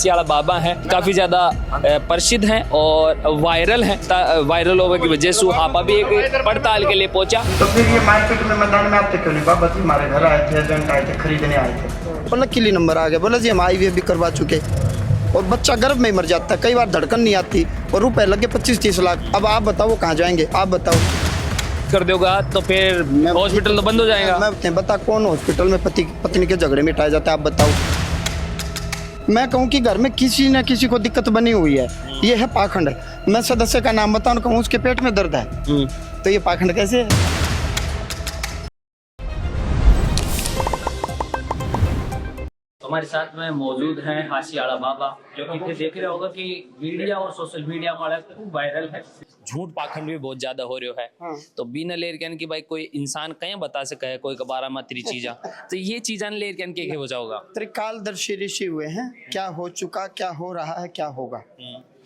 हाशियाड़ा बाबा हैं, काफ़ी ज़्यादा प्रसिद्ध हैं और वायरल हैं। वायरल होने की वजह से हापा भी एक पड़ताल के लिए पहुंचा। तो फिर ये मार्केट में मैदान में आते क्यों नहीं? बाबा जी हमारे घर आए थे, एजेंट आए थे, खरीदने आए थे। बोला किली नंबर आ गया, बोला जी हम IVF भी करवा चुके और बच्चा गर्भ में ही मर जाता है, कई बार धड़कन नहीं आती और रुपए लगे 25-30 लाख। अब आप बताओ वो कहाँ जाएंगे? आप बताओ। कर दोगा तो फिर हॉस्पिटल तो बंद हो जाएगा। मैं बता कौन हॉस्पिटल में पति पत्नी के झगड़े मिटाए जाते हैं? आप बताओ। मैं कहूँ कि घर में किसी न किसी को दिक्कत बनी हुई है, ये है पाखंड। मैं सदस्य का नाम बताऊँ, कहूँ उसके पेट में दर्द है, तो ये पाखंड कैसे है? हमारे साथ में मौजूद हैं हाशियाड़ा बाबा, जो कि देख रहे होगा कि मीडिया और सोशल मीडिया में खूब वायरल है। झूठ पाखंड भी बहुत ज्यादा हो रहा है। हाँ। तो बिना लेर कहने की भाई कोई इंसान कहीं बता सके है कोई कबारा मात्री चीजा तो ये चीजा लेर कहने के हो जाओगा। त्रिकालदर्शी ऋषि हुए हैं, क्या हो चुका, क्या हो रहा है, क्या होगा।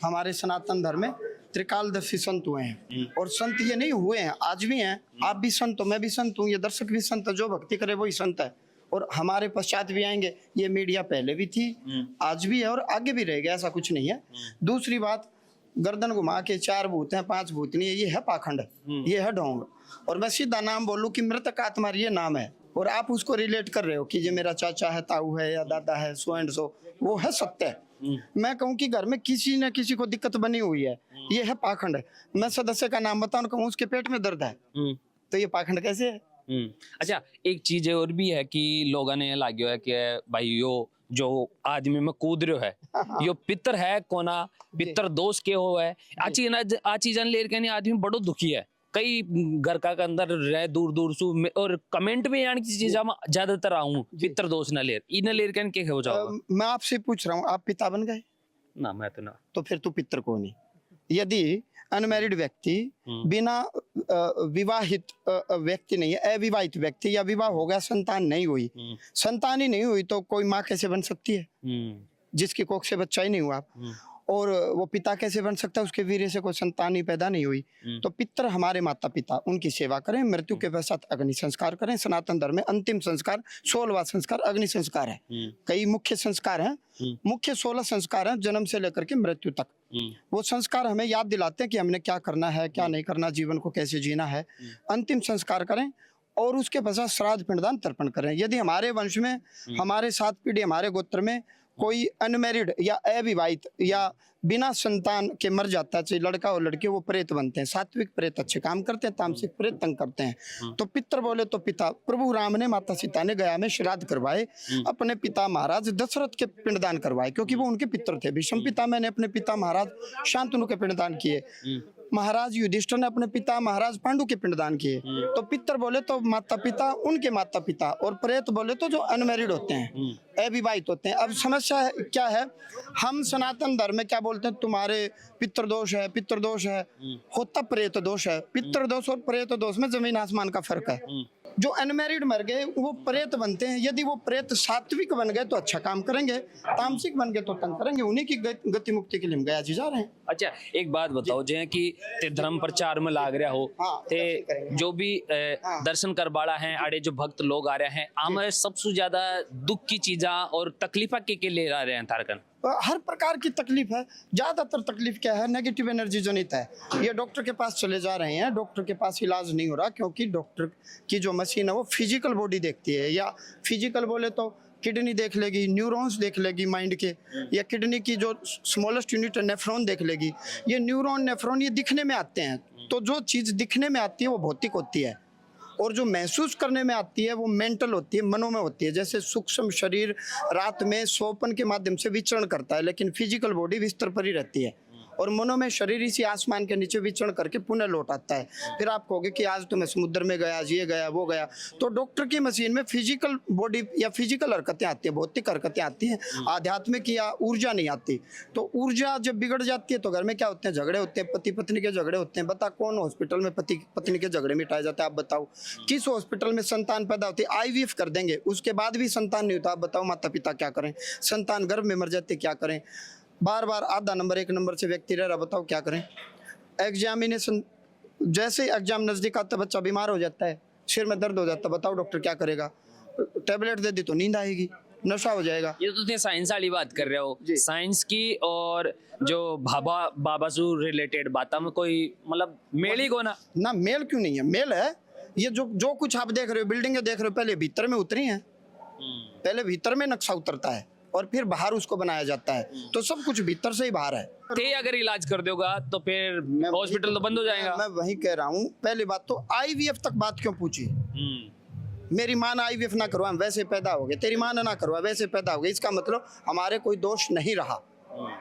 हमारे सनातन धर्म में त्रिकालदर्शी संत हुए हैं और संत ये नहीं हुए हैं, आज भी हैं। आप भी संत हो, मैं भी संत हूँ, ये दर्शक भी संत है, जो भक्ति करे वही संत है। और हमारे पश्चात भी आएंगे। ये मीडिया पहले भी थी, आज भी है और आगे भी रहेगा, ऐसा कुछ नहीं है। दूसरी बात, गर्दन घुमा के 4 भूत हैं 5 भूत नहीं है, ये है पाखंड, ये है ढोंग। और मैं सीधा नाम बोलूं कि मृतक आत्मा ये नाम है और आप उसको रिलेट कर रहे हो कि ये मेरा चाचा है, ताऊ है या दादा है, सो एंड सो, वो है सत्य। मैं कहूँ कि घर में किसी न किसी को दिक्कत बनी हुई है, ये है पाखंड। मैं सदस्य का नाम बताऊं, कहूँ उसके पेट में दर्द है, तो ये पाखंड कैसे है? अच्छा, एक चीज और भी है कि लोगों ने लाग्यो है कि भाई यो जो आदमी में कूद रहे है यो पितर है कोना पितर दोष के हो है आ चीज लेर के आदमी बड़ो दुखी है। कई घर का अंदर रह दूर दूर सु और कमेंट में यानी किसी चीज में ज्यादातर आऊं पितर दोष न लेर इन लेर के हो जाओ। मैं आपसे पूछ रहा हूँ, आप पिता बन गए? ना मैं तो ना। तो फिर तू पितर को नहीं। यदि अनमैरिड व्यक्ति बिना विवाहित व्यक्ति नहीं है, अविवाहित व्यक्ति या विवाह हो गया, संतान नहीं हुई, संतान ही नहीं हुई, तो कोई माँ कैसे बन सकती है जिसकी कोख से बच्चा ही नहीं हुआ? और वो पिता कैसे बन सकता है उसके वीर्य से कोई संतान ही पैदा नहीं हुई? तो पितर हमारे माता पिता, उनकी सेवा करें, मृत्यु के पश्चात अग्नि संस्कार करें। सनातन धर्म में अंतिम संस्कार 16वां संस्कार अग्नि संस्कार है। कई मुख्य संस्कार हैं, मुख्य 16 संस्कार हैं जन्म से लेकर के मृत्यु तक। वो संस्कार हमें याद दिलाते हैं कि हमने क्या करना है, क्या नहीं करना, जीवन को कैसे जीना है। अंतिम संस्कार करें और उसके पश्चात श्राद्ध पिंडदान तर्पण करें। यदि हमारे वंश में, हमारे 7 पीढ़ी, हमारे गोत्र में कोई अनमैरिड या अविवाहित या बिना संतान के मर जाता है, चाहे लड़का और लड़की, वो प्रेत बनते हैं। सात्विक प्रेत अच्छे काम करते हैं, तामसिक प्रेत तंग करते हैं। तो पितर बोले तो पिता, प्रभु राम ने, माता सीता ने गया में श्राद्ध करवाए, अपने पिता महाराज दशरथ के पिंडदान करवाए क्योंकि वो उनके पितर थे। भीष्म पिता मैंने अपने पिता महाराज शांतनु के पिंडदान किए, महाराज युधिष्ठिर ने अपने पिता महाराज पांडु के पिंडदान किए। तो पितर बोले तो माता पिता, उनके माता पिता, और प्रेत बोले तो जो अनमैरिड होते हैं, अविवाहित होते हैं। अब समस्या क्या है, हम सनातन धर्म में क्या बोलते हैं, तुम्हारे पितृदोष है, पितृदोष है, होता प्रेत दोष है। पितृदोष और प्रेत दोष में जमीन आसमान का फर्क है। जो अनमैरिड मर गए वो प्रेत बनते हैं। यदि वो प्रेत सात्विक बन गए तो अच्छा काम करेंगे, तामसिक बन गए तो तंग करेंगे। उन्हीं की गति मुक्ति के लिए हम गया जी जा रहे हैं। अच्छा, एक बात बताओ, जे कि ते धर्म प्रचार में लाग रहा हो, हाँ, ते जो भी दर्शन कर बाड़ा है, आड़े जो भक्त लोग आ रहे हैं, आम सबसे ज्यादा दुख की चीजा और तकलीफा के ले आ रहे हैं तारकन? हर प्रकार की तकलीफ है। ज्यादातर तकलीफ क्या है, नेगेटिव एनर्जी जनित है। ये डॉक्टर के पास चले जा रहे हैं, डॉक्टर के पास इलाज नहीं हो रहा क्योंकि डॉक्टर की जो मशीन है वो फिजिकल बॉडी देखती है, या फिजिकल बोले तो किडनी देख लेगी, न्यूरॉन्स देख लेगी माइंड के, या किडनी की जो स्मॉलेस्ट यूनिट है नेफ्रॉन देख लेगी। ये न्यूरॉन नेफ्रॉन ये दिखने में आते हैं। तो जो चीज़ दिखने में आती है वो भौतिक होती है और जो महसूस करने में आती है वो मेंटल होती है, मनों में होती है। जैसे सूक्ष्म शरीर रात में सोपन के माध्यम से विचरण करता है, लेकिन फिजिकल बॉडी बिस्तर पर ही रहती है और मनों में शरीर इसी आसमान के नीचे विचरण करके पुनः लौट आता है। फिर आप कहोगे कि आज तो मैं समुद्र में गया, आज ये गया, वो गया। तो डॉक्टर की मशीन में फिजिकल बॉडी या फिजिकल हरकतें आती है, भौतिक हरकतें आती हैं, आध्यात्मिक या ऊर्जा नहीं आती। तो ऊर्जा जब बिगड़ जाती है तो घर में क्या होते हैं, झगड़े होते हैं, पति पत्नी के झगड़े होते हैं। बता कौन हॉस्पिटल में पति पत्नी के झगड़े मिटाए जाते हैं? आप बताओ। किस हॉस्पिटल में संतान पैदा होती है? IVF कर देंगे, उसके बाद भी संतान नहीं होता। आप बताओ माता पिता क्या करें? संतान गर्भ में मर जाते, क्या करें? बार बार आधा नंबर 1 नंबर से व्यक्ति रह रहा, बताओ क्या करें? एग्जामिनेशन, जैसे ही एग्जाम नजदीक आता बच्चा बीमार हो जाता है, सिर में दर्द हो जाता है, बताओ डॉक्टर क्या करेगा? टैबलेट दे दी तो नींद आएगी, नशा हो जाएगा। ये तो तुम साइंस वाली बात कर रहे हो, जी। साइंस की और जो बाबा से रिलेटेड बातों में कोई मतलब मेल ही को ना। ना मेल क्यों नहीं है, मेल है। ये जो कुछ आप देख रहे हो, बिल्डिंगें देख रहे हो, पहले भीतर में उतरी हैं, पहले भीतर में नक्शा उतरता है और फिर बाहर उसको बनाया जाता है, तो सब कुछ भीतर से ही बाहर है। ते अगर इलाज कर दोगा तो फिर हॉस्पिटल तो बंद हो जाएगा। मैं वही कह रहा हूँ, पहली बात तो आईवीएफ तक बात क्यों पूछी? मेरी माँ ने आईवीएफ ना करवा वैसे पैदा हो गए, तेरी माँ ने ना करवा वैसे पैदा हो गए, इसका मतलब हमारे कोई दोष नहीं रहा।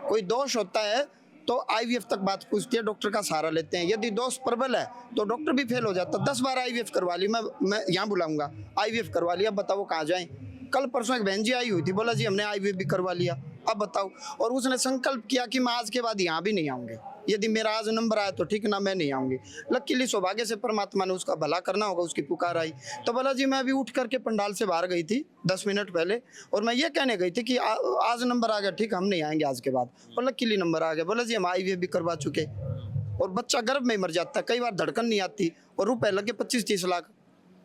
कोई दोष होता है तो आईवीएफ तक बात पूछती है, डॉक्टर का सहारा लेते हैं। यदि दोष प्रबल है तो डॉक्टर भी फेल हो जाता। 10 बार आईवीएफ करवा ली, मैं यहाँ बुलाऊंगा, आईवीएफ करवा लिया, बताओ कहाँ जाएं। कल परसों एक बहन जी आई हुई थी, बोला जी हमने आईवीएफ भी करवा लिया, अब बताओ। और उसने संकल्प किया कि मैं आज के बाद यहाँ भी नहीं आऊंगी, यदि मेरा आज नंबर आया तो ठीक, ना मैं नहीं आऊंगी। लकीली सौभाग्य से परमात्मा ने उसका भला करना होगा, उसकी पुकार आई। तो बोला जी मैं अभी उठ करके पंडाल से बाहर गई थी 10 मिनट पहले, और मैं ये कहने गई थी कि आज नंबर आ गया, ठीक हम नहीं आएंगे आज के बाद, और लकीली नंबर आ गया। बोला जी हम आईवीएफ भी करवा चुके। और बच्चा गर्भ में मर जाता है, कई बार धड़कन नहीं आती, और रुपए लगे 25-30 लाख।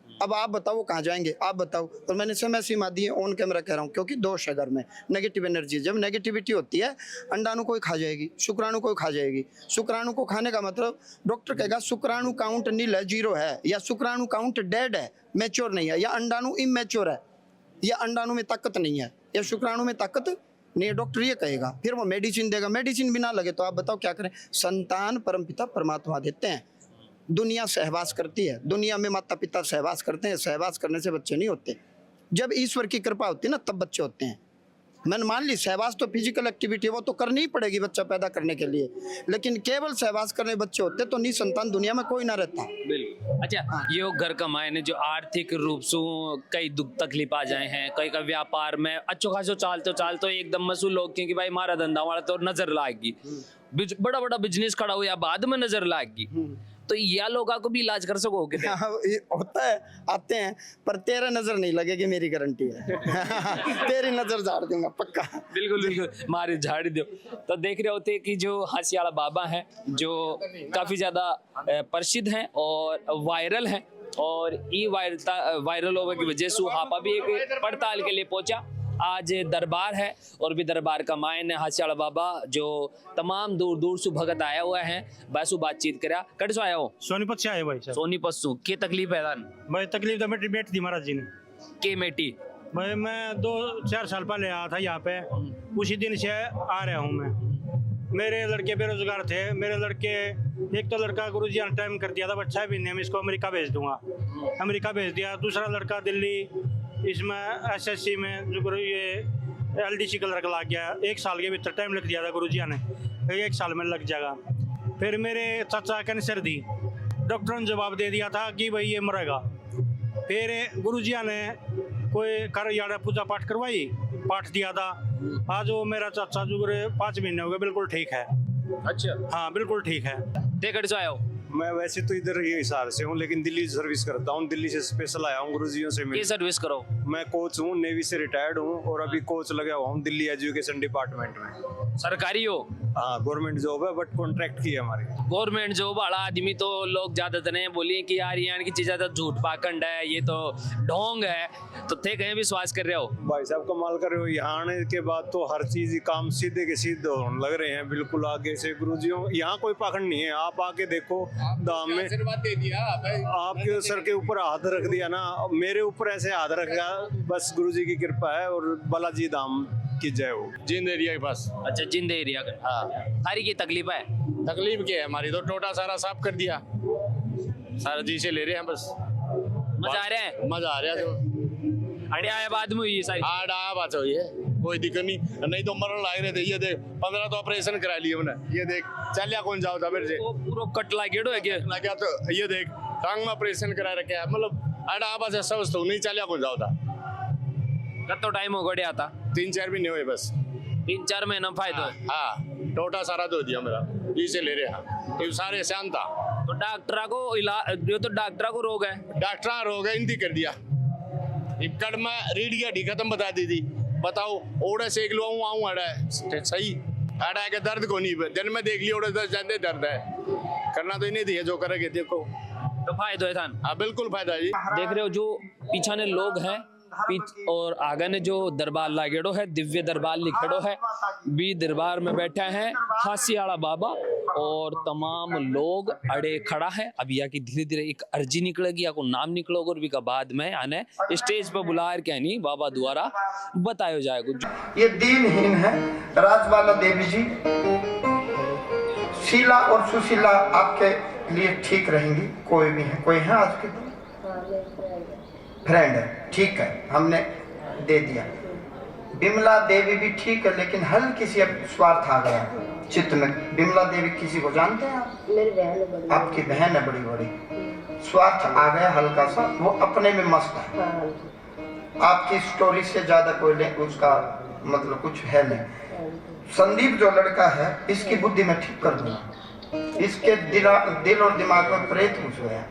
अब आप बताओ वो कहाँ जाएंगे, आप बताओ। और मैंने समय सीमा दी है, ऑन कैमरा कह रहा हूँ, क्योंकि दोष है घर में, नेगेटिव एनर्जी। जब नेगेटिविटी होती है, अंडाणु को खा जाएगी, शुक्राणु को खा जाएगी। शुक्राणु को खाने का मतलब डॉक्टर कहेगा शुक्राणु काउंट नील है, 0 है, या शुक्राणु काउंट डेड है, मैच्योर नहीं है, या अंडाणु इमेच्योर है, या अंडाणु में ताकत नहीं है, या शुक्राणु में ताकत नहीं है, डॉक्टर ये कहेगा। फिर वो मेडिसिन देगा, मेडिसिन भी ना लगे तो आप बताओ क्या करें। संतान परमपिता परमात्मा देते हैं। दुनिया सहवास करती है, दुनिया में माता पिता सहवास करते हैं, सहवास करने से बच्चे नहीं होते। जब ईश्वर की कृपा होती है ना, तब बच्चे होते हैं। मैंने मान ली सहवास तो फिजिकल एक्टिविटी है, वो तो करनी ही पड़ेगी बच्चा पैदा करने के लिए, लेकिन केवल सहवास करने बच्चे होते तो निसंतान दुनिया में कोई ना रहता। बिल्कुल। अच्छा, ये घर कमाए ने जो आर्थिक रूप से कई दुख तकलीफ आ जाए हैं, कई का व्यापार में अच्छो खासो चालतो एकदम मसूल लोग, क्योंकि भाई मारा धंधा वाला तो नजर लाएगी, बड़ा बड़ा बिजनेस खड़ा हुआ बाद में नजर लाएगी, तो या लोगों को भी इलाज कर सको कि हाँ, ये होता है, आते हैं, पर तेरा नजर नहीं लगेगी, मेरी गारंटी है। तेरी नजर झाड़ दूंगा पक्का। बिल्कुल बिल्कुल, मारे झाड़ दो। तो देख रहे होते कि जो हंसियाला बाबा हैं, जो काफी ज्यादा प्रसिद्ध हैं और वायरल हैं, और ये वायरल होने की वजह से हापा भी एक पड़ताल के लिए पहुंचा। आज दरबार है, और भी दरबार का मायने हंसियाला बाबा जो तमाम दूर दूर से भगत आया हुआ है, बस बातचीत करा। कट से आया हो? सोनीपत से आए भाई साहब। सोनीपत से के तकलीफ है दान? भाई तकलीफ तो मेरी बेटी थी महाराज जी ने। के मेटी? भाई मैं 2-4 साल पहले आया था यहाँ पे, उसी दिन से आ रहा हूँ मैं। मेरे लड़के बेरोजगार थे, मेरे लड़के, एक तो लड़का गुरुजी ने टाइम कर दिया था, बट 6 महीने में इसको अमेरिका भेज दूंगा, अमेरिका भेज दिया। दूसरा लड़का दिल्ली, इसमें एसएससी में जो ये एलडीसी का लड़का लग गया, 1 साल के भीतर टाइम लग दिया था गुरुजी ने, 1 साल में लग जाएगा। फिर मेरे चाचा कैंसर दी, डॉक्टर ने जवाब दे दिया था कि भाई ये मरेगा। फिर गुरुजी ने कोई कर यार पूजा पाठ करवाई, पाठ दिया था। आज वो मेरा चाचा जो 5 महीने हो गए, बिल्कुल ठीक है। अच्छा, हाँ बिल्कुल ठीक है। देखकर जो आया हो? मैं वैसे तो इधर ही हिसार से हूँ, लेकिन दिल्ली सर्विस करता हूँ। दिल्ली से स्पेशल आया हूँ गुरुजियों से ये मिलने। सर्विस करो? मैं कोच हूँ, नेवी से रिटायर्ड हूँ, और अभी कोच लगा हुआ हूँ दिल्ली एजुकेशन डिपार्टमेंट में। सरकारी हो? हाँ गवर्नमेंट जॉब है, बट कॉन्ट्रैक्ट की है हमारी। गवर्नमेंट जॉब वाला आदमी तो लोग ज्यादातर ने बोलिए कि यार यहाँ की चीजें तो झूठ पाखंड है, ये तो ढोंग है, तो थे कहीं विश्वास कर रहे हो? भाई साहब कमाल कर रहे हो, यहाँ आने के बाद तो हर चीज काम सीधे के सीधे होने लग रहे हैं, बिल्कुल आगे से। गुरुजियों यहाँ कोई पाखंड नहीं है, आप आके देखो। दाम में दे दिया आपके सर के ऊपर हाथ रख दिया ना, मेरे ऊपर ऐसे हाथ रखा, बस गुरुजी की कृपा है, और बालाजी धाम की जय हो। जिंद एरिया के पास। अच्छा, जिंद एरिया का। हाँ, सारी की तकलीफ है? तकलीफ क्या है हमारी, तो टोटा सारा साफ कर दिया, सारा जी से ले रहे हैं बस। मजा आ रहा है? मजा आ रहा है। तो अड़े आया बाद में हुई सारी? आड़ आया बात हो, ये कोई दिक्कत नहीं तो मरण लाग रहे थे। ये देख 15 तो ऑपरेशन करा लिए हमने, ये देख चलिया कौन जाओ था मेरे से, वो पूरा कट लागेड़ो है क्या? लगा तो ये देख टांग में ऑपरेशन करा रखे है, मतलब आड़ा आवाज है सब तो नहीं चलिया कौन जाओ था। कतो टाइम हो गया था? 3-4 महीने हुए बस। 3-4 महीना फायदा है? हाँ, टोटा सारा धो दिया मेरा, जी से ले रहे हैं, ये सारे शांत था। तो डॉक्टर को इलाज, जो तो डॉक्टर को रोग है, डॉक्टर रोग है, इनती कर दिया। इकड़ में रीड गया डी खत्म बता दी थी, बताओ ओड़े सेक लो आऊँ आड़ा है सही, आड़ा है के दर्द को नहीं, दिन में देख लिया ओड़े जानते दर्द है, करना तो नहीं दिया, जो करेंगे देखो। तो फायदा है था? हाँ बिल्कुल फायदा है जी। देख रहे हो जो पीछे लोग हैं, और आगे ने जो दरबार लागेड़ो है, दिव्य दरबार लिखेड़ो है, बी दरबार में बैठे हैं हासीआड़ा बाबा और तमाम लोग अड़े खड़ा है। अब या की धीरे धीरे एक अर्जी निकलेगी या को नाम निकलोगे और भी का बाद में आने स्टेज पर बुला के नहीं बाबा द्वारा बताया जाएगा। ये दीनहीन है। राजबाला देवी जी, शीला और सुशीला आपके लिए ठीक रहेंगी। कोई भी है, कोई है आज के फ्रेंड है, ठीक है, हमने दे दिया। बिमला देवी भी ठीक है, लेकिन हल्की सी अब स्वार्थ आ गया चित्त में। बिमला देवी किसी को जानते हैं आप? मेरी बहन है बड़ी। आपकी बहन है बड़ी। स्वार्थ आ गया हल्का सा, वो अपने में मस्त है। आपकी स्टोरी से ज्यादा कोई उसका मतलब कुछ है नहीं। संदीप जो लड़का है, इसकी बुद्धि में ठीक कर दूंगा। इसके दिल और दिमाग में प्रेत घुस गया,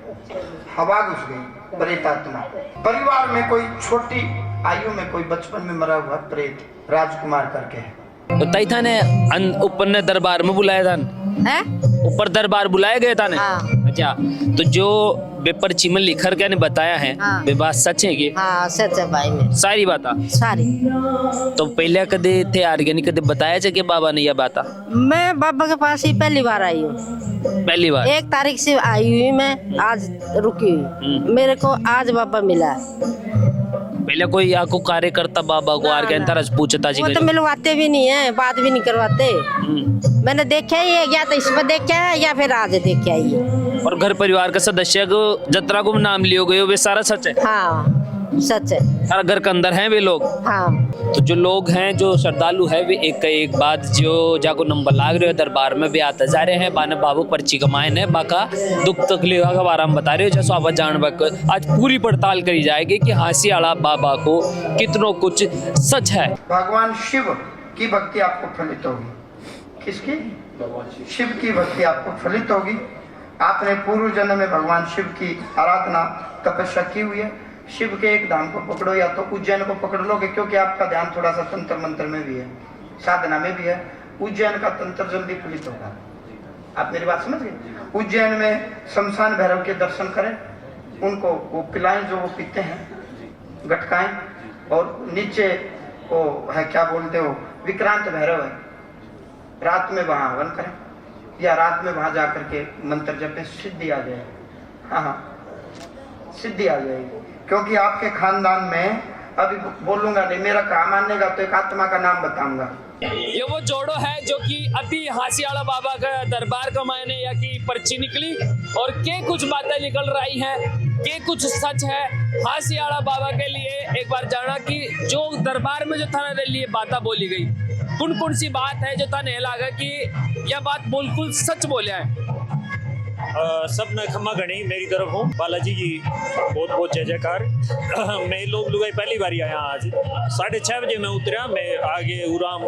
हवा घुस गई, प्रेत आत्मा। परिवार में कोई छोटी आयु में कोई बचपन में मरा हुआ प्रेत राजकुमार करके है। तो तई था ने ऊपर ने दरबार में बुलाया था, ऊपर दरबार बुलाए गए था ने। हाँ। अच्छा, तो जो पर्ची में लिखर के ने बताया है हाँ। वे बात सच है कि? हाँ सच है भाई, में सारी बात सारी। तो पहले कदे थे आर्गेनिक कदे बताया था कि बाबा ने यह बात? मैं बाबा के पास ही पहली बार आई हूँ। पहली बार 1 तारीख से आई हुई मैं, आज रुकी हुई। मेरे को आज बाबा मिला है। पहले कोई आपको कार्यकर्ता बाबा को आर के तरह पूछता जी? वो तो मिलवाते भी नहीं है, बात भी नहीं करवाते। मैंने देखा ही है, या तो इस पर देखा है या फिर आज देखा ही है। और घर परिवार का सदस्य को जतरा को नाम लियो गए वे सारा सच है? हाँ सच है। सारा घर के अंदर हैं वे लोग? हाँ। तो जो लोग हैं जो श्रद्धालु है वे एक बात जो जाको नंबर लाग रहे हो दरबार में भी आते जा रहे हैं। बाने बाबू पर्ची कमाए ने बाका दुख तकलीफ का बारे में बता रहे हो। जैसे आप जान आज पूरी पड़ताल करी जाएगी कि हासीआड़ा बाबा को कितनों कुछ सच है। भगवान शिव की भक्ति आपको फलित होगी। किसकी? शिव की भक्ति आपको फलित होगी। आपने पूर्व जन्म में भगवान शिव की आराधना तपस्या की हुई है। शिव के एक धाम को पकड़ो या तो उज्जैन को पकड़ लोगे, क्योंकि आपका ध्यान थोड़ा सा तंत्र मंत्र में भी है, साधना में भी है। उज्जैन का तंत्र जल्दी फलित होगा। आप मेरी बात समझ गए? उज्जैन में शमशान भैरव के दर्शन करें, उनको वो पिलाएं जो वो पीते हैं, गटकाएं, और नीचे वो है क्या बोलते हो विक्रांत भैरव है, रात में वहां हवन करें या रात में वहां जाकर के मंत्र जपें, सिद्धि आ जाए। हाँ, सिद्धि आ जाएगी। क्योंकि आपके खानदान में, अभी बोलूंगा नहीं, मेरा काम मानेगा तो एक आत्मा का नाम बताऊंगा। ये वो जोड़ो है जो कि अभी हासीआड़ा बाबा का दरबार का मायने या की पर्ची निकली और के कुछ बातें निकल रही हैं, के कुछ सच है हासीआड़ा बाबा के लिए। एक बार जाना कि जो दरबार में जो थाने लिए बातें बोली गई, कौन सी बात है जो थाने लगा कि यह बात बिल्कुल सच बोले है। सब ने खम्मा गणी मेरी तरफ हूँ। बालाजी की बहुत बहुत जय जयकार। मैं लोग लुगाई पहली बार आया आज। 6:30 बजे मैं उतरा, मैं आगे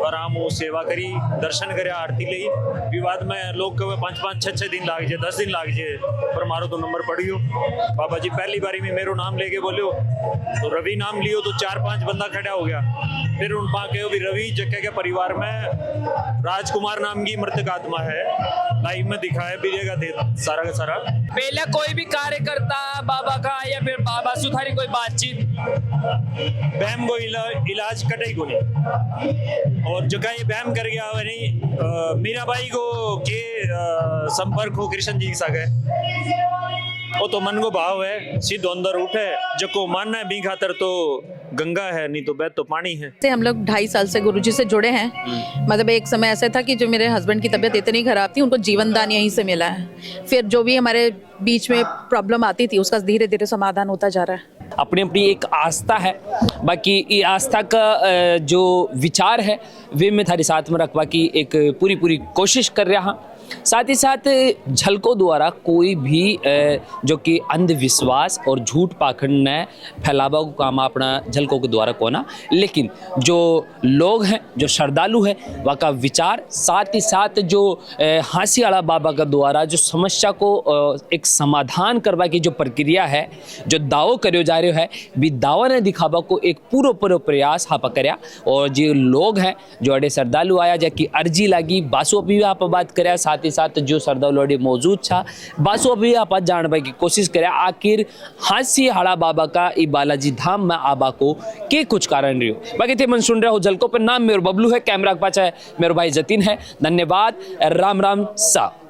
आराम हो सेवा करी, दर्शन करे, आरती ली। विवाद में लोग कहे 5-5, 6-6 दिन लाग जाए, 10 दिन लाग जाए, पर मारो तो नंबर पड़ियो। बाबा जी पहली बारी में मेरो नाम लेके बोलियो, तो रवि नाम लियो तो 4-5 बंदा खड़ा हो गया। फिर उन पा के रवि जक्के के परिवार में राजकुमार नाम की मृतक आत्मा है, लाइव में दिखाया भी देगा सारा का सारा। पहले कोई भी कार्यकर्ता बाबा का या फिर बाबा सुधारी कोई बातचीत बहम को इलाज कटाई को नहीं, और जो कहीं बहम कर गया नहीं मीरा बाई को के संपर्क हो कृष्ण जी के साथ है, वो तो मन को भाव है, सीधो अंदर उठे जको मानना है भी खातर तो गंगा है, नहीं तो बैठ तो पानी है। से हम लोग 2.5 साल से गुरुजी से जुड़े हैं। मतलब एक समय ऐसा था कि जो मेरे हस्बैंड की तबीयत इतनी खराब थी, उनको जीवन दान यहीं से मिला है। फिर जो भी हमारे बीच में प्रॉब्लम आती थी उसका धीरे धीरे समाधान होता जा रहा है। अपनी अपनी एक आस्था है, बाकी ये आस्था का जो विचार है वे मैं थारे साथ में रखवा की एक पूरी कोशिश कर रहा। साथ ही साथ झलकों द्वारा कोई भी जो कि अंधविश्वास और झूठ पाखंड ने फैलावा को काम अपना झलकों के द्वारा कोना, लेकिन जो लोग हैं जो श्रद्धालु हैं वहाँ का विचार, साथ ही साथ जो हासीआड़ा बाबा का द्वारा जो समस्या को एक समाधान करवा की जो प्रक्रिया है, जो दावो करो जा रहे है, भी दावा ने दिखावा को एक पूरा प्रयास हाँ करया। और जो लोग हैं जो अड़े श्रद्धालु आया जाकि अर्जी लगी बासु भी आप बात कराया, साथ साथ ही साथ जो सरदौलवाड़ी मौजूद था बस वो भी आप जानने की कोशिश करें आखिर हांसी हाड़ा बाबा का ई बालाजी धाम में आबा को के कुछ कारण रही हो। बाकी थे मन सुन रहे हो जलको पर नाम मेरे बबलू है, कैमरा के पास है मेरे भाई जतीन है। धन्यवाद, राम राम सा।